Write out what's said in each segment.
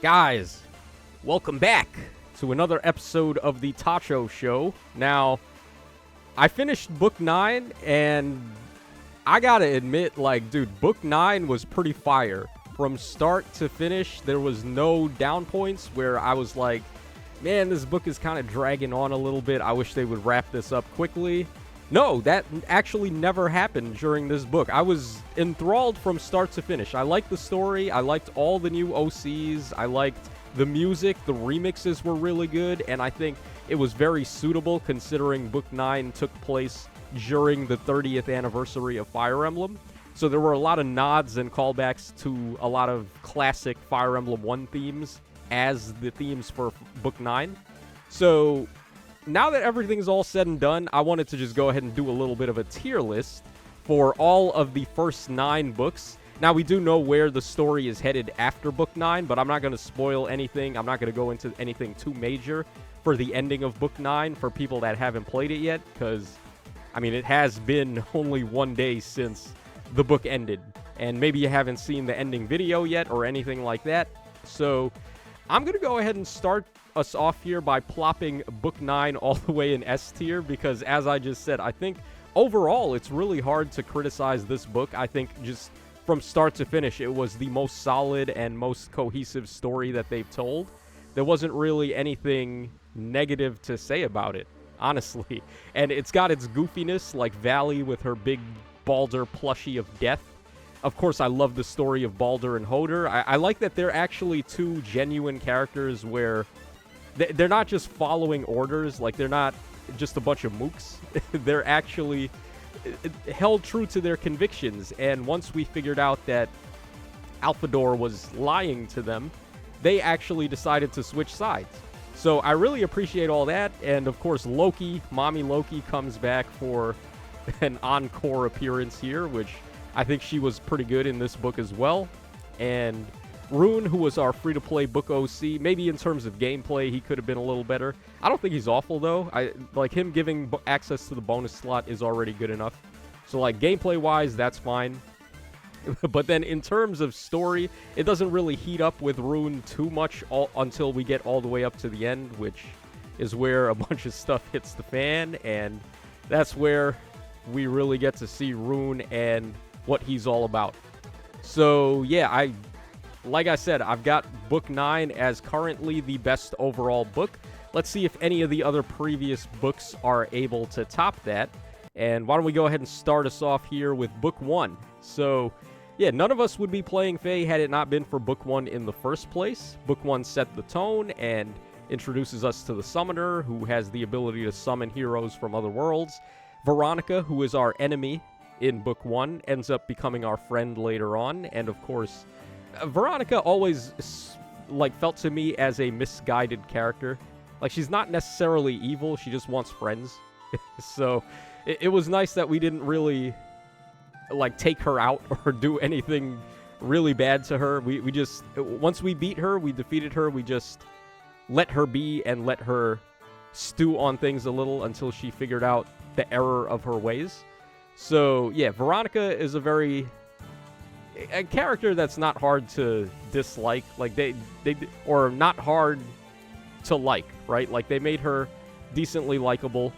Guys, welcome back to another episode of the Tacho Show. Now, I finished Book 9, and I gotta admit, dude, Book 9 was pretty fire. From start to finish, there was no down points where I was like, man, this book is kind of dragging on a little bit. I wish they would wrap this up quickly. No, that actually never happened during this book. I was enthralled from start to finish. I liked the story. I liked all the new OCs. I liked the music. The remixes were really good, and I think it was very suitable considering Book 9 took place during the 30th anniversary of Fire Emblem. So there were a lot of nods and callbacks to a lot of classic Fire Emblem 1 themes as the themes for Book 9. So now that everything's all said and done, I wanted to just go ahead and do a little bit of a tier list for all of the first 9 books. Now, we do know where the story is headed after Book 9, but I'm not going to spoil anything. I'm not going to go into anything too major for the ending of Book 9 for people that haven't played it yet, because, I mean, it has been only one day since the book ended, and maybe you haven't seen the ending video yet or anything like that. So I'm going to go ahead and start us off here by plopping Book 9 all the way in S tier, because as I just said, I think overall it's really hard to criticize this book. I think just from start to finish, it was the most solid and most cohesive story that they've told. There wasn't really anything negative to say about it, honestly. And it's got its goofiness, like Valley with her big Baldur plushie of death. Of course, I love the story of Baldur and Hoder. I like that they're actually two genuine characters where they're not just following orders, like they're not just a bunch of mooks. They're actually held true to their convictions, and once we figured out that Alphador was lying to them, they actually decided to switch sides. So I really appreciate all that, and of course Loki, Mommy Loki, comes back for an encore appearance here, which I think she was pretty good in this book as well. And Rune, who was our free-to-play book OC, maybe in terms of gameplay, he could have been a little better. I don't think he's awful, though. Like, him giving access to the bonus slot is already good enough. So, like, gameplay-wise, that's fine. But then in terms of story, it doesn't really heat up with Rune too much until we get all the way up to the end, which is where a bunch of stuff hits the fan, and that's where we really get to see Rune and what he's all about. So, yeah, like I said, I've got Book 9 as currently the best overall book. Let's see if any of the other previous books are able to top that. And why don't we go ahead and start us off here with Book 1. So, yeah, none of us would be playing FEH had it not been for Book 1 in the first place. Book 1 set the tone and introduces us to the Summoner, who has the ability to summon heroes from other worlds. Veronica, who is our enemy in Book 1, ends up becoming our friend later on. And, of course, Veronica always, felt to me as a misguided character. Like, she's not necessarily evil, she just wants friends. So, it was nice that we didn't really, take her out or do anything really bad to her. We just, once we beat her, we defeated her, we just let her be and let her stew on things a little until she figured out the error of her ways. So, yeah, Veronica is a character that's not hard to dislike, or not hard to like, right? Like, they made her decently likable.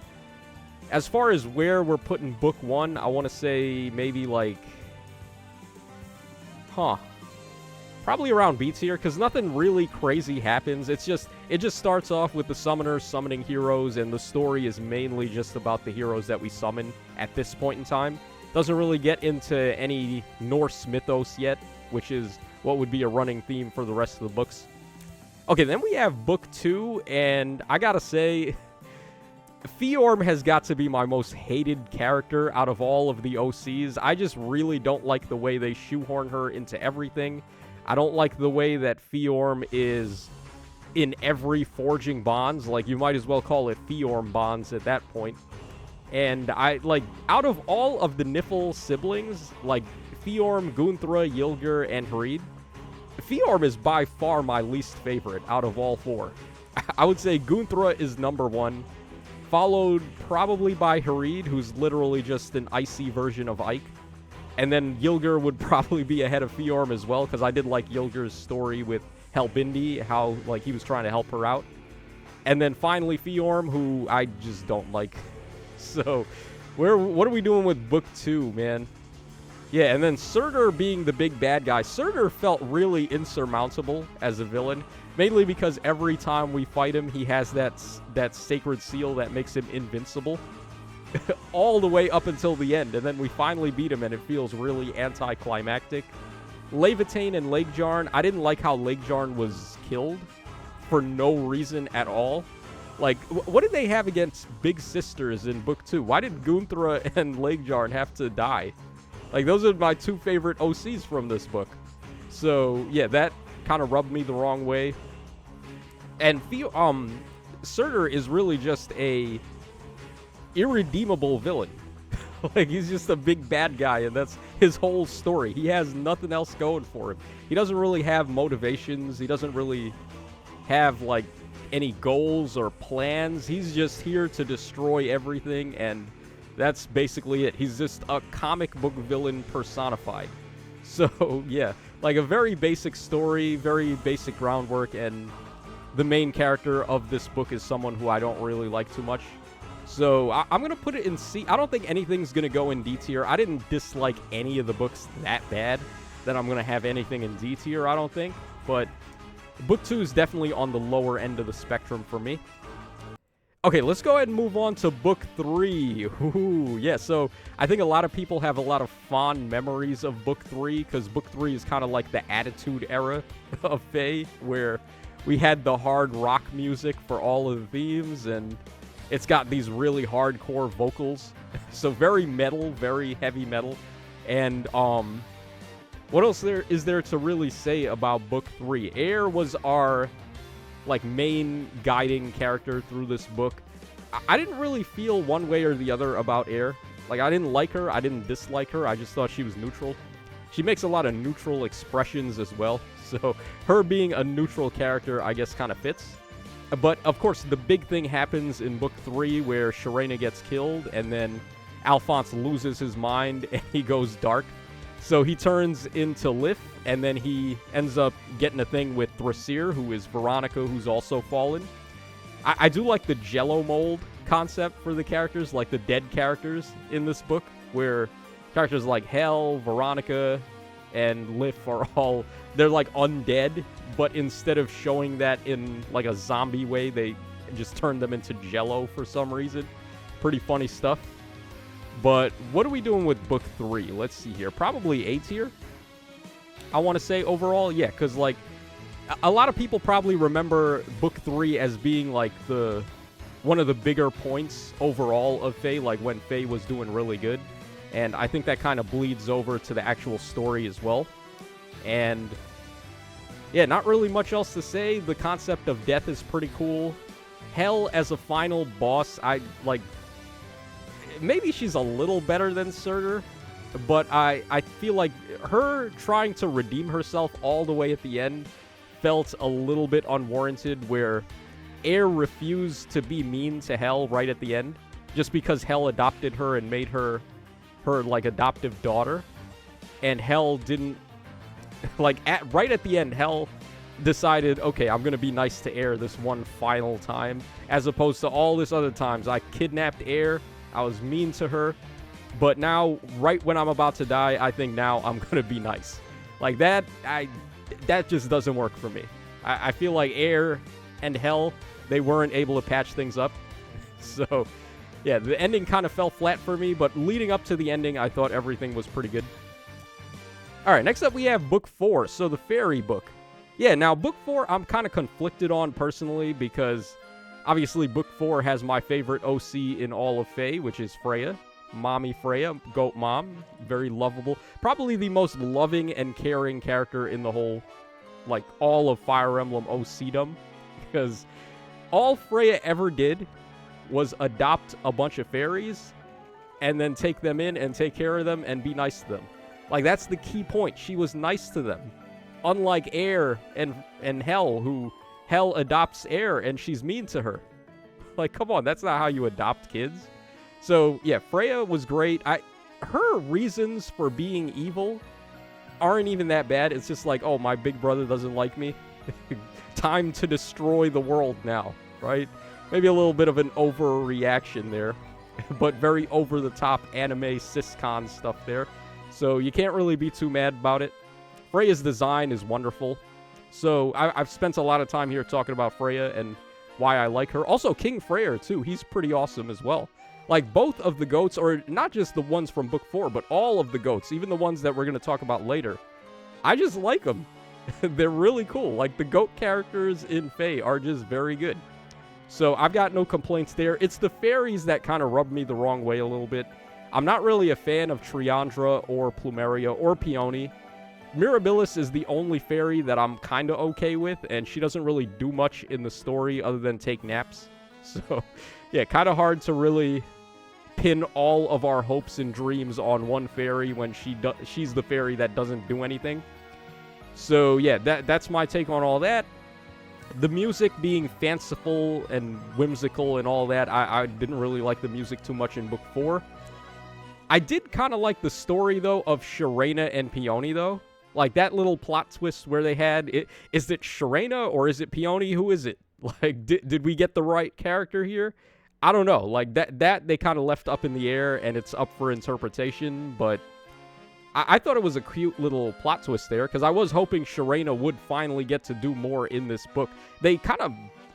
As far as where we're putting Book 1, I want to say maybe probably around B tier, because nothing really crazy happens. It just starts off with the summoners summoning heroes, and the story is mainly just about the heroes that we summon at this point in time. Doesn't really get into any Norse mythos yet, which is what would be a running theme for the rest of the books. Okay, then we have Book 2, and I gotta say, Fiorm has got to be my most hated character out of all of the OCs. I just really don't like the way they shoehorn her into everything. I don't like the way that Fiorm is in every Forging Bonds. Like, you might as well call it Fiorm Bonds at that point. And out of all of the Niffle siblings, Fiorm, Gunthra, Yilger, and Harid, Fiorm is by far my least favorite out of all 4. I would say Gunthra is number 1, followed probably by Harid, who's literally just an icy version of Ike. And then Yilger would probably be ahead of Fiorm as well, because I did like Yilger's story with Helbindi, how, like, he was trying to help her out. And then finally Fiorm, who I just don't like. So, what are we doing with Book 2, man? Yeah, and then Surtur being the big bad guy. Surtur felt really insurmountable as a villain, mainly because every time we fight him, he has that sacred seal that makes him invincible. All the way up until the end, and then we finally beat him, and it feels really anticlimactic. Levitain and Lakejarn, I didn't like how Lakejarn was killed for no reason at all. Like, what did they have against Big Sisters in Book 2? Why did Gunthra and Lakejarn have to die? Like, those are my two favorite OCs from this book. So, yeah, that kind of rubbed me the wrong way. And Surtur is really just a irredeemable villain. Like, he's just a big bad guy, and that's his whole story. He has nothing else going for him. He doesn't really have motivations. He doesn't really have, like, any goals or plans. He's just here to destroy everything, and that's basically it. He's just a comic book villain personified. So, yeah, like a very basic story, very basic groundwork, and the main character of this book is someone who I don't really like too much. So, I'm going to put it in C. I don't think anything's going to go in D tier. I didn't dislike any of the books that bad that I'm going to have anything in D tier, I don't think. But Book 2 is definitely on the lower end of the spectrum for me. Okay, let's go ahead and move on to Book 3. Ooh, yeah, so I think a lot of people have a lot of fond memories of Book 3, because Book 3 is kind of like the Attitude Era of Fae, where we had the hard rock music for all of the themes, and it's got these really hardcore vocals. So very metal, very heavy metal. And what else is there to really say about Book 3? Air was our, like, main guiding character through this book. I didn't really feel one way or the other about Air. Like, I didn't like her, I didn't dislike her, I just thought she was neutral. She makes a lot of neutral expressions as well, so her being a neutral character, I guess, kind of fits. But, of course, the big thing happens in Book 3 where Sharena gets killed, and then Alphonse loses his mind, and he goes dark. So he turns into Lif, and then he ends up getting a thing with Thrasir, who is Veronica, who's also fallen. I do like the Jello mold concept for the characters, like the dead characters in this book, where characters like Hel, Veronica, and Lif are all, they're like undead, but instead of showing that in like a zombie way, they just turn them into Jello for some reason. Pretty funny stuff. But what are we doing with Book 3? Let's see here. Probably A tier, I want to say overall. Yeah, because, like, a lot of people probably remember Book 3 as being, like, one of the bigger points overall of Fae, like, when Fae was doing really good. And I think that kind of bleeds over to the actual story as well. And, yeah, not really much else to say. The concept of death is pretty cool. Hel as a final boss, maybe she's a little better than Surtur, but I feel like her trying to redeem herself all the way at the end felt a little bit unwarranted, where Air refused to be mean to Hel right at the end, just because Hel adopted her and made her like adoptive daughter, and Hel didn't, like, right at the end, Hel decided, okay, I'm gonna be nice to Air this one final time, as opposed to all this other times. I kidnapped Air, I was mean to her, but now, right when I'm about to die, I think now I'm gonna be nice. Like, that just doesn't work for me. I feel like Air and Hel, they weren't able to patch things up. So, yeah, the ending kind of fell flat for me, but leading up to the ending, I thought everything was pretty good. Alright, next up we have Book 4, so the Fairy book. Yeah, now Book 4, I'm kind of conflicted on personally, because obviously Book 4 has my favorite OC in all of Fae, which is Freya. Mommy Freya, Goat Mom, very lovable. Probably the most loving and caring character in the whole, like, all of Fire Emblem OCdom, because all Freya ever did was adopt a bunch of fairies and then take them in and take care of them and be nice to them. Like, that's the key point. She was nice to them. Unlike Air and Hel, who Hel adopts Air and she's mean to her. Like, come on, that's not how you adopt kids. So, yeah, Freya was great. her reasons for being evil aren't even that bad. It's just like, oh, my big brother doesn't like me. Time to destroy the world now, right? Maybe a little bit of an overreaction there, but very over-the-top anime siscon stuff there. So you can't really be too mad about it. Freya's design is wonderful. So I've spent a lot of time here talking about Freya and why I like her. Also, King Freyr, too. He's pretty awesome as well. Like, both of the goats, or not just the ones from Book 4, but all of the goats, even the ones that we're going to talk about later. I just like them. They're really cool. Like, the goat characters in Fae are just very good. So I've got no complaints there. It's the fairies that kind of rub me the wrong way a little bit. I'm not really a fan of Triandra or Plumeria or Peony. Mirabilis is the only fairy that I'm kind of okay with, and she doesn't really do much in the story other than take naps. So, yeah, kind of hard to really pin all of our hopes and dreams on one fairy when she's the fairy that doesn't do anything. So, yeah, that's my take on all that. The music being fanciful and whimsical and all that, I didn't really like the music too much in Book 4. I did kind of like the story, though, of Sharena and Peony, though. Like, that little plot twist where they had, is it Sharena or is it Peony? Who is it? Like, did we get the right character here? I don't know. Like, that they kind of left up in the air, and it's up for interpretation, but I thought it was a cute little plot twist there, because I was hoping Sharena would finally get to do more in this book. They kind of,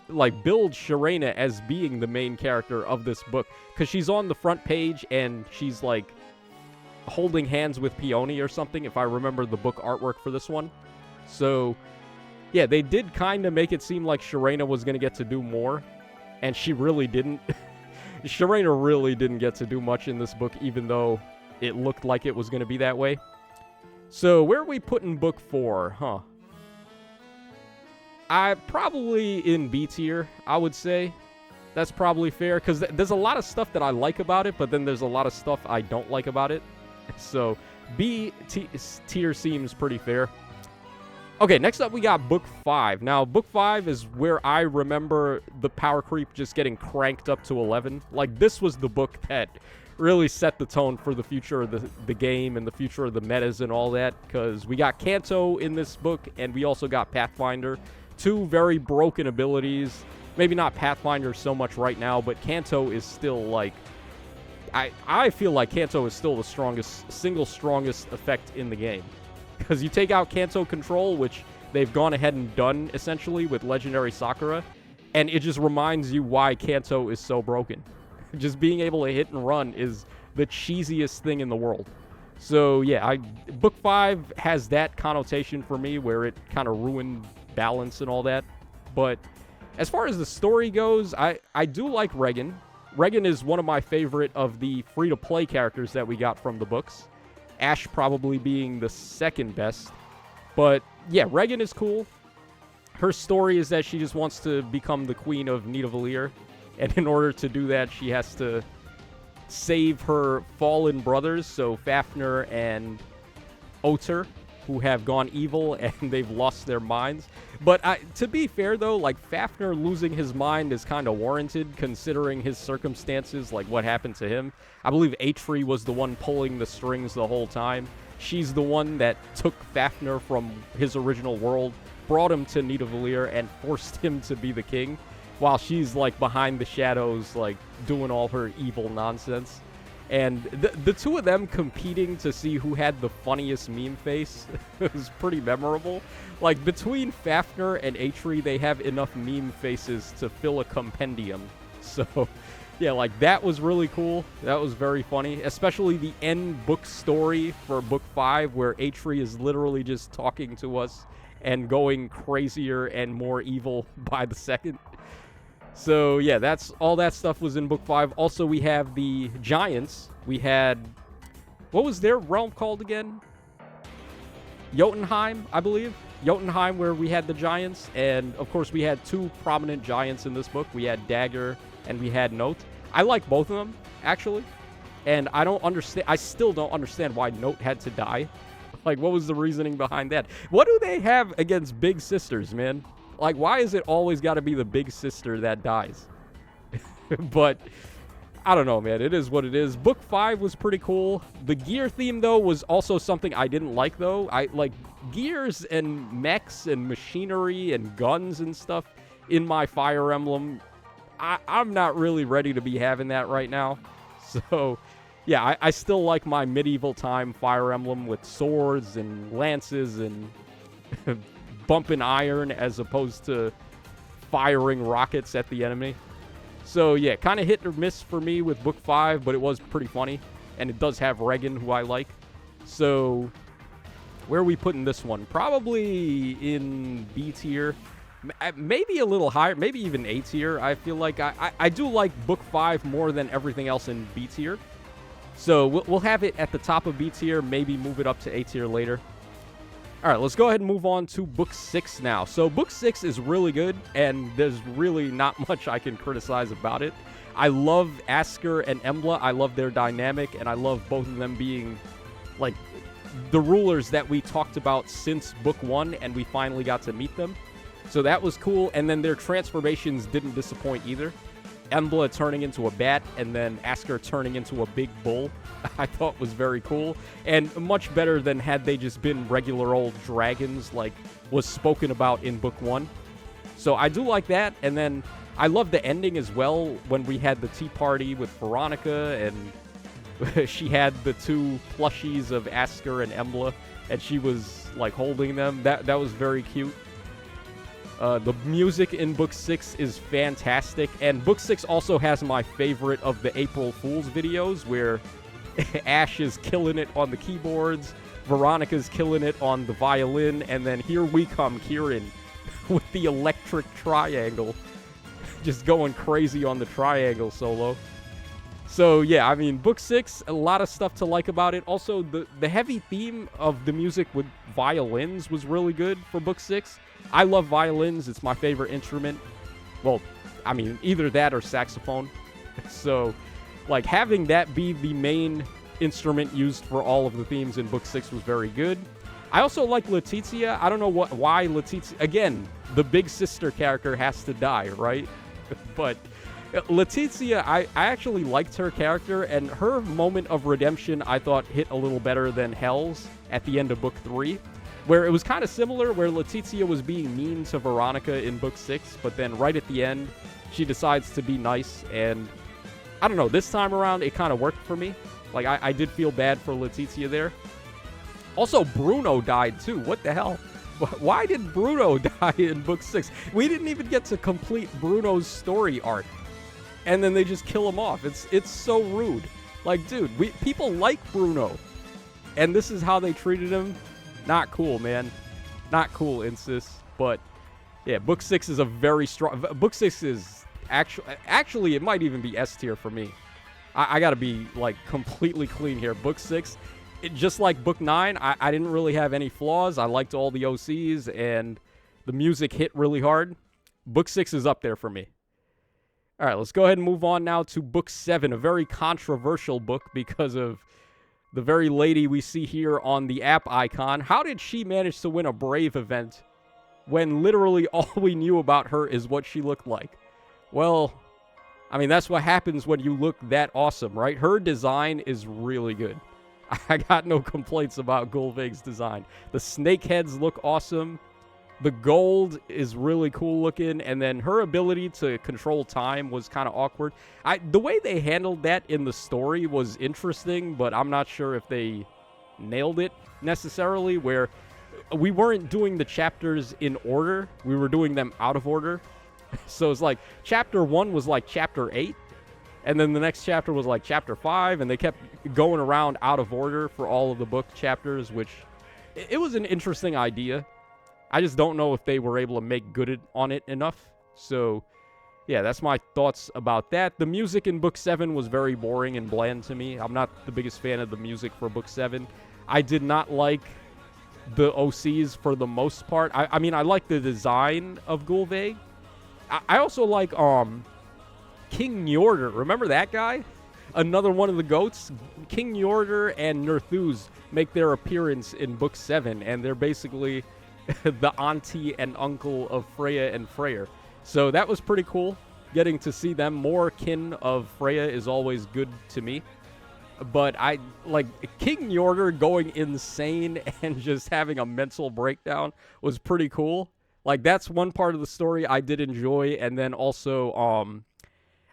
like, build Sharena as being the main character of this book, because she's on the front page, and she's, like, holding hands with Peony or something, if I remember the book artwork for this one. So, yeah, they did kind of make it seem like Sharena was going to get to do more, and she really didn't. Sharena really didn't get to do much in this book, even though it looked like it was going to be that way. So, where are we putting Book 4? Huh. I probably in B tier, I would say. That's probably fair, because there's a lot of stuff that I like about it, but then there's a lot of stuff I don't like about it. So, B tier seems pretty fair. Okay, next up we got Book 5. Now, Book 5 is where I remember the power creep just getting cranked up to 11. Like, this was the book that really set the tone for the future of the game and the future of the metas and all that, because we got Kanto in this book, and we also got Pathfinder. Two very broken abilities. Maybe not Pathfinder so much right now, but Kanto is still, like, I feel like Kanto is still the single strongest effect in the game. Because you take out Kanto Control, which they've gone ahead and done, essentially, with Legendary Sakura, and it just reminds you why Kanto is so broken. Just being able to hit and run is the cheesiest thing in the world. So, yeah, Book 5 has that connotation for me, where it kind of ruined balance and all that. But as far as the story goes, I do like Regan. Regan is one of my favorite of the free-to-play characters that we got from the books. Ash probably being the second best. But, yeah, Regan is cool. Her story is that she just wants to become the queen of Nidavellir. And in order to do that, she has to save her fallen brothers, so Fafnir and Otter, who have gone evil and they've lost their minds. But to be fair, though, like, Fafnir losing his mind is kind of warranted, considering his circumstances, like what happened to him. I believe Atri was the one pulling the strings the whole time. She's the one that took Fafnir from his original world, brought him to Nidavellir, and forced him to be the king, while she's, like, behind the shadows, like, doing all her evil nonsense. And the two of them competing to see who had the funniest meme face was pretty memorable. Like, between Fafnir and Atri, they have enough meme faces to fill a compendium. So, yeah, like, that was really cool. That was very funny. Especially the end book story for Book 5, where Atri is literally just talking to us and going crazier and more evil by the second. So, yeah, that's all that stuff was in Book 5. Also, we have the Giants. We had, what was their realm called again? Jotunheim, I believe. Jotunheim, where we had the Giants. And, of course, we had two prominent Giants in this book. We had Dagger and we had Note. I like both of them, actually. And I still don't understand why Note had to die. Like, what was the reasoning behind that? What do they have against big sisters, man? Like, why is it always got to be the big sister that dies? But I don't know, man. It is what it is. Book 5 was pretty cool. The gear theme, though, was also something I didn't like, though. I like gears and mechs and machinery and guns and stuff in my Fire Emblem. I'm not really ready to be having that right now. So, yeah, I still like my medieval time Fire Emblem with swords and lances and bumping iron as opposed to firing rockets at the enemy. So, yeah, kind of hit or miss for me with Book 5, but it was pretty funny. And it does have Regan, who I like. So, where are we putting this one? Probably in B tier. Maybe a little higher, maybe even A tier. I feel like I do like Book 5 more than everything else in B tier. So we'll have it at the top of B tier, maybe move it up to A tier later. All right, let's go ahead and move on to Book 6 now. So Book 6 is really good, and there's really not much I can criticize about it. I love Asker and Embla. I love their dynamic, and I love both of them being, like, the rulers that we talked about since Book 1, and we finally got to meet them. So that was cool, and then their transformations didn't disappoint either. Embla turning into a bat, and then Asker turning into a big bull, I thought was very cool, and much better than had they just been regular old dragons like was spoken about in Book 1. So I do like that, and then I love the ending as well when we had the tea party with Veronica, and she had the two plushies of Asker and Embla, and she was, like, holding them. That was very cute. The music in Book 6 is fantastic, and Book 6 also has my favorite of the April Fool's videos, where Ash is killing it on the keyboards, Veronica's killing it on the violin, and then here we come, Kieran, with the electric triangle, just going crazy on the triangle solo. So, yeah, I mean, Book 6, a lot of stuff to like about it. Also, the heavy theme of the music with violins was really good for Book 6. I love violins. It's my favorite instrument. Well, I mean, either that or saxophone. So, like, having that be the main instrument used for all of the themes in Book 6 was very good. I also like Letizia. I don't know why Letizia... Again, the big sister character has to die, right? But Letizia, I actually liked her character, and her moment of redemption I thought hit a little better than Hell's at the end of Book 3. Where it was kind of similar, where Letizia was being mean to Veronica in Book 6, but then right at the end, she decides to be nice, and I don't know, this time around, it kind of worked for me. Like, I did feel bad for Letizia there. Also, Bruno died, too. What the hell? Why did Bruno die in Book 6? We didn't even get to complete Bruno's story arc, and then they just kill him off. It's so rude. Like, dude, people like Bruno, and this is how they treated him. Not cool, man. Not cool, Insys. But, yeah, Book 6 is a very strong... Book 6 is... Actually, it might even be S tier for me. I gotta be, like, completely clean here. Book 6, just like Book 9, I didn't really have any flaws. I liked all the OCs, and the music hit really hard. Book 6 is up there for me. All right, let's go ahead and move on now to Book 7, a very controversial book because of the very lady we see here on the app icon. How did she manage to win a Brave event when literally all we knew about her is what she looked like? Well, I mean, that's what happens when you look that awesome, right? Her design is really good. I got no complaints about Gulveig's design. The snake heads look awesome. The gold is really cool looking, and then her ability to control time was kind of awkward. The way they handled that in the story was interesting, but I'm not sure if they nailed it necessarily, where we weren't doing the chapters in order. We were doing them out of order. So it's like Chapter 1 was like Chapter 8, and then the next chapter was like Chapter 5, and they kept going around out of order for all of the book chapters, which it was an interesting idea. I just don't know if they were able to make good on it enough. So, yeah, that's my thoughts about that. The music in Book 7 was very boring and bland to me. I'm not the biggest fan of the music for Book 7. I did not like the OCs for the most part. I mean, I like the design of Gulveig. I also like King Njordr. Remember that guy? Another one of the goats. King Njordr and Nerthuz make their appearance in Book 7, and they're basically the auntie and uncle of Freya and Freyr. So that was pretty cool. getting to see them more kin of Freya is always good to me. But I like King Yorger going insane and just having a mental breakdown was pretty cool. Like that's one part of the story I did enjoy, and then also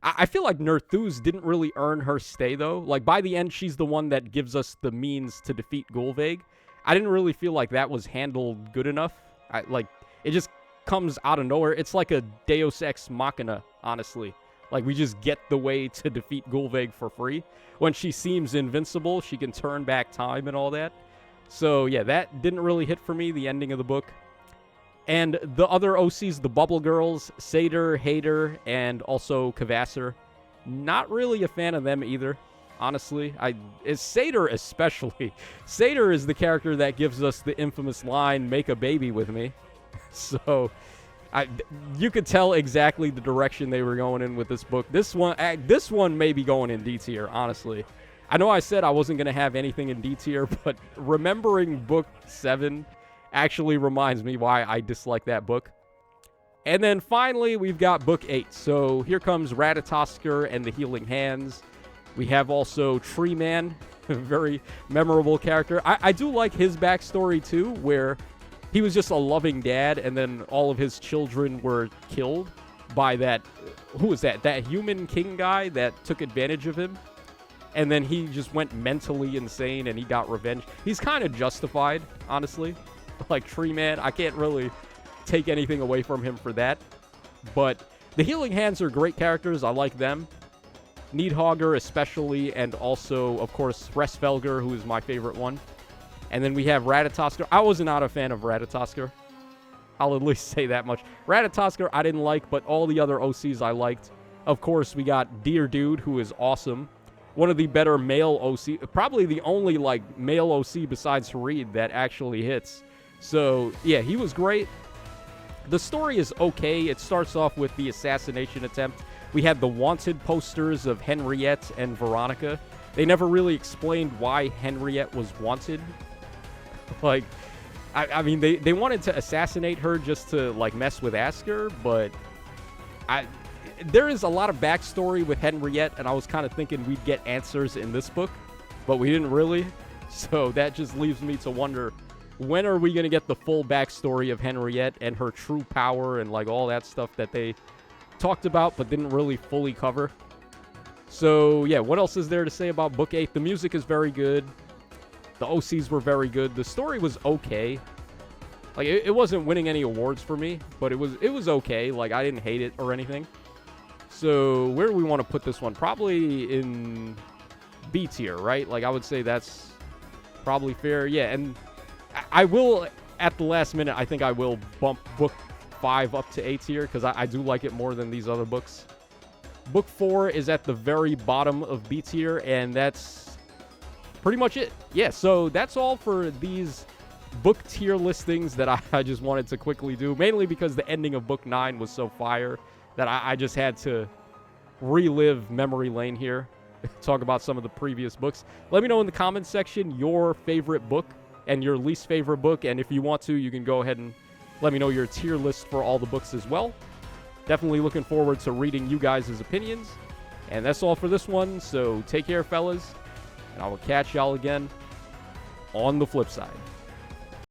I feel like Nerthus didn't really earn her stay though. Like by the end, she's the one that gives us the means to defeat Gulveig. I didn't really feel like that was handled good enough. It just comes out of nowhere. It's like a Deus Ex Machina, honestly. Like, we just get the way to defeat Gulveig for free. When she seems invincible, she can turn back time and all that. So, yeah, that didn't really hit for me, the ending of the book. And the other OCs, the Bubble Girls, Satyr, Hater, and also Kvasir. Not really a fan of them either, honestly. It's Satyr especially. Satyr is the character that gives us the infamous line, "Make a baby with me." So... you could tell exactly the direction they were going in with this book. This one may be going in D tier, honestly. I know I said I wasn't going to have anything in D tier, but remembering book 7 actually reminds me why I dislike that book. And then finally, we've got book 8. So here comes Ratatoskr and the Healing Hands. We have also Tree Man, a very memorable character. I do like his backstory too, where he was just a loving dad, and then all of his children were killed by that... Who was that? That human king guy that took advantage of him. And then he just went mentally insane, and he got revenge. He's kind of justified, honestly. Like, Tree Man, I can't really take anything away from him for that. But the Healing Hands are great characters. I like them. Needhogger especially, and also, of course, Hresvelgr, who is my favorite one. And then we have Ratatoskr. I was not a fan of Ratatoskr. I'll at least say that much. Ratatoskr I didn't like, but all the other OCs I liked. Of course, we got Deer Dude, who is awesome. One of the better male OC. Probably the only, like, male OC besides Hareed that actually hits. So, yeah, he was great. The story is okay. It starts off with the assassination attempt. We had the wanted posters of Henriette and Veronica. They never really explained why Henriette was wanted. Like, I mean, they wanted to assassinate her just to, like, mess with Asker, but there is a lot of backstory with Henriette, and I was kind of thinking we'd get answers in this book, but we didn't really. So that just leaves me to wonder, when are we going to get the full backstory of Henriette and her true power and, like, all that stuff that they talked about but didn't really fully cover? So, yeah, what else is there to say about Book 8? The music is very good. The OCs were very good. The story was okay. Like, it wasn't winning any awards for me, but it was okay. Like, I didn't hate it or anything. So, where do we want to put this one? Probably in B tier, right? Like, I would say that's probably fair. Yeah, and I will, at the last minute, I think I will bump Book 5 up to A tier, because I do like it more than these other books. Book 4 is at the very bottom of B tier, and that's pretty much it. Yeah, so that's all for these book tier listings that I just wanted to quickly do, mainly because the ending of Book 9 was so fire that I just had to relive memory lane here, talk about some of the previous books. Let me know in the comments section your favorite book and your least favorite book, and if you want to, you can go ahead and let me know your tier list for all the books as well. Definitely looking forward to reading you guys' opinions. And that's all for this one, so take care, fellas. And I will catch y'all again on the flip side.